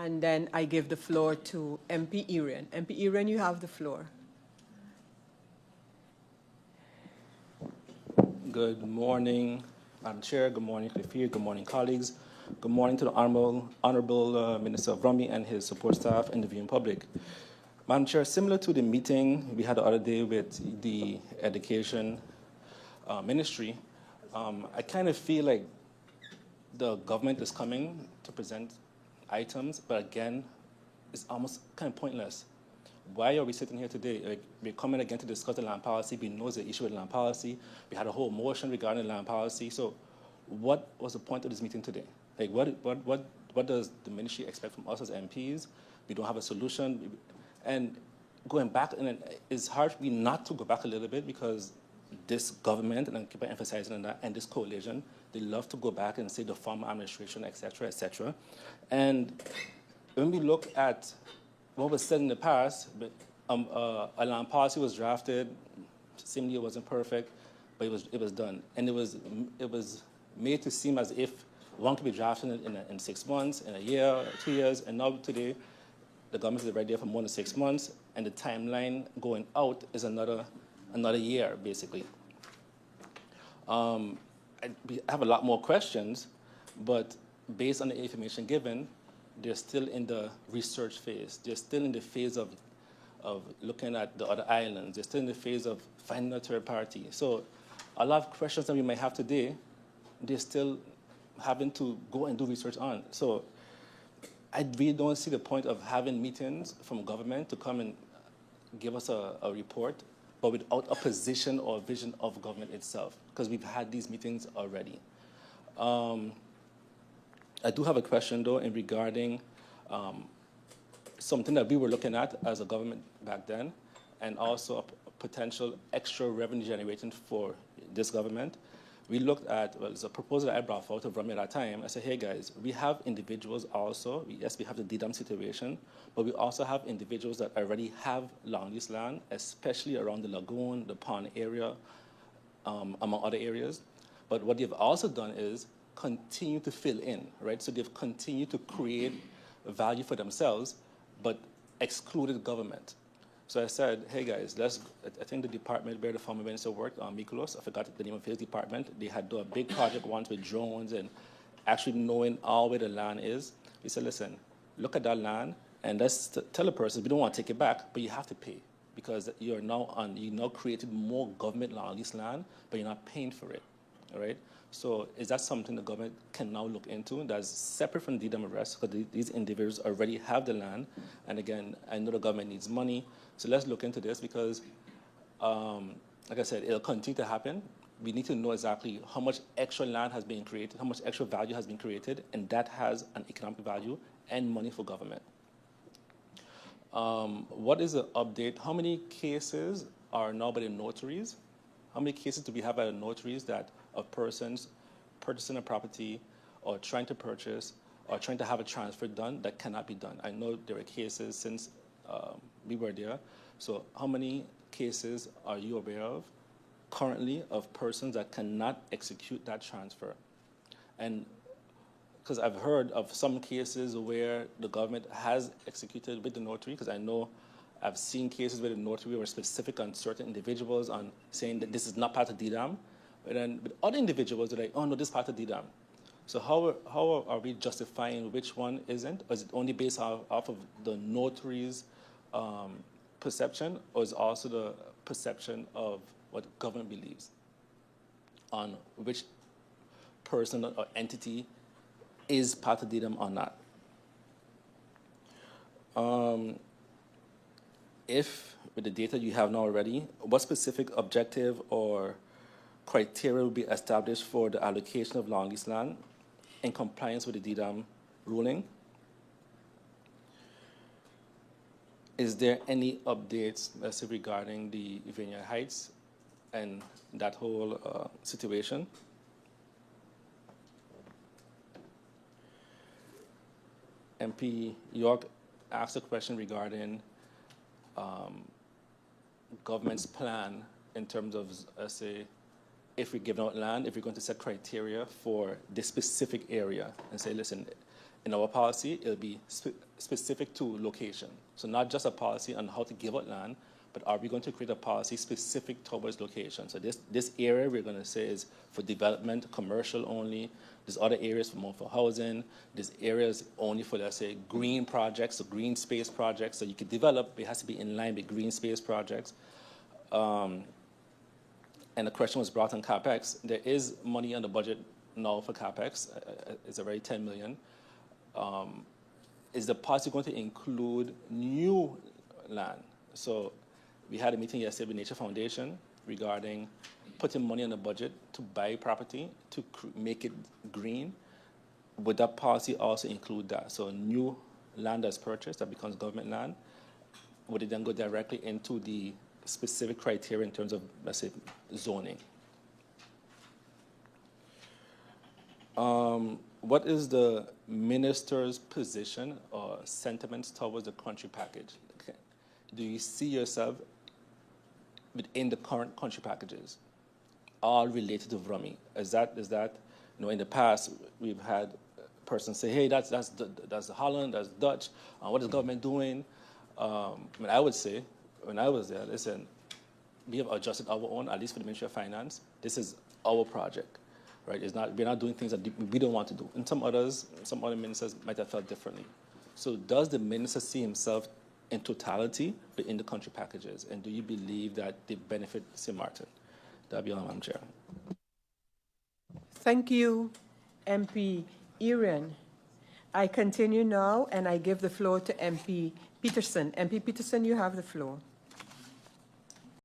And then I give the floor to MP Irian. MP Irian, you have the floor. Good morning, Madam Chair. Good morning, Clifford. Good morning, colleagues. Good morning to the Honorable Minister of Rummy and his support staff and the viewing public. Madam Chair, similar to the meeting we had the other day with the Education Ministry, I kind of feel like the government is coming to present items, but again, it's almost kind of pointless. Why are we sitting here today? Like, we're coming again to discuss the land policy. We know the issue with land policy. We had a whole motion regarding land policy. So what was the point of this meeting today? Like, what does the ministry expect from us as MPs? We don't have a solution. And going back, and it's hard for me not to go back a little bit because this government, and I keep emphasizing on that, and this coalition, they love to go back and say the former administration, et cetera, et cetera. And when we look at what was said in the past, but a land policy was drafted. Seemingly it wasn't perfect, but it was done, and it was made to seem as if one could be drafted in 6 months, in a year, or 2 years, and now today, the government is right there for more than 6 months, and the timeline going out is another year, basically. We have a lot more questions, but based on the information given, they're still in the research phase. They're still in the phase of looking at the other islands. They're still in the phase of finding a third party. So a lot of questions that we might have today, they're still having to go and do research on. So I really don't see the point of having meetings from government to come and give us a report, but without a position or vision of government itself, because we've had these meetings already. I do have a question, though, in regarding something that we were looking at as a government back then, and also a potential extra revenue generating for this government. We looked at, well, it's a proposal that I brought forward to Rummy at that time. I said, hey, guys, we have individuals also. Yes, we have the DDAM situation, but we also have individuals that already have long lease land, especially around the lagoon, the pond area, among other areas. But what they've also done is continue to fill in, right? So they've continued to create value for themselves, but excluded government. So I said, hey guys, I think the department where the former minister worked, Mikulos, I forgot the name of his department, they had done a big project once with drones and actually knowing all where the land is. We said, listen, look at that land and let's tell the person, we don't want to take it back, but you have to pay because you now created more government land, lease land, but you're not paying for it, all right? So is that something the government can now look into that's separate from DDAM arrest because these individuals already have the land, and again, I know the government needs money, so let's look into this because, like I said, it'll continue to happen. We need to know exactly how much extra land has been created, how much extra value has been created, and that has an economic value and money for government. What is the update? How many cases are now by the notaries? How many cases do we have by the notaries that of persons purchasing a property or trying to purchase or trying to have a transfer done that cannot be done? I know there are cases since we were there. So how many cases are you aware of currently of persons that cannot execute that transfer? And because I've heard of some cases where the government has executed with the notary, because I know I've seen cases where the notary were specific on certain individuals on saying that this is not part of DDAM, but then with other individuals, they're like, oh no, this is part of DDAM. So how are we justifying which one isn't? Or is it only based off of the notary's perception, or is it also the perception of what the government believes on which person or entity is part of DDAM or not? If, with the data you have now already, what specific objective or criteria will be established for the allocation of long lease land in compliance with the DDAM ruling? Is there any updates, let's say, regarding the Vineyard Heights and that whole situation? MP York asked a question regarding government's plan in terms of, say, if we're giving out land, if we're going to set criteria for this specific area and say, listen, in our policy, it'll be specific to location. So not just a policy on how to give out land, but are we going to create a policy specific towards location? So this area we're going to say is for development, commercial only. There's other areas for more for housing. There's areas only for, let's say, green projects, so green space projects. So you could develop, it has to be in line with green space projects. And the question was brought on CapEx. There is money on the budget now for CapEx. It's already 10 million. Is the policy going to include new land? So we had a meeting yesterday with Nature Foundation regarding putting money on the budget to buy property to make it green. Would that policy also include that? So new land that's purchased that becomes government land, would it then go directly into the specific criteria in terms of, let's say, zoning? What is the minister's position or sentiments towards the country package? Okay. Do you see yourself within the current country packages, all related to VRUMI? Is that, you know, in the past we've had persons say, hey, that's the Holland, that's Dutch. What is government doing? I mean, I would say, when I was there, listen, we have adjusted our own, at least for the Ministry of Finance. This is our project, right? We're not doing things that we don't want to do. And some other ministers might have felt differently. So does the minister see himself in totality within the country packages? And do you believe that they benefit St. Martin? That'll be all, Madam Chair. Thank you, MP Irian. I continue now, and I give the floor to MP Peterson. MP Peterson, you have the floor.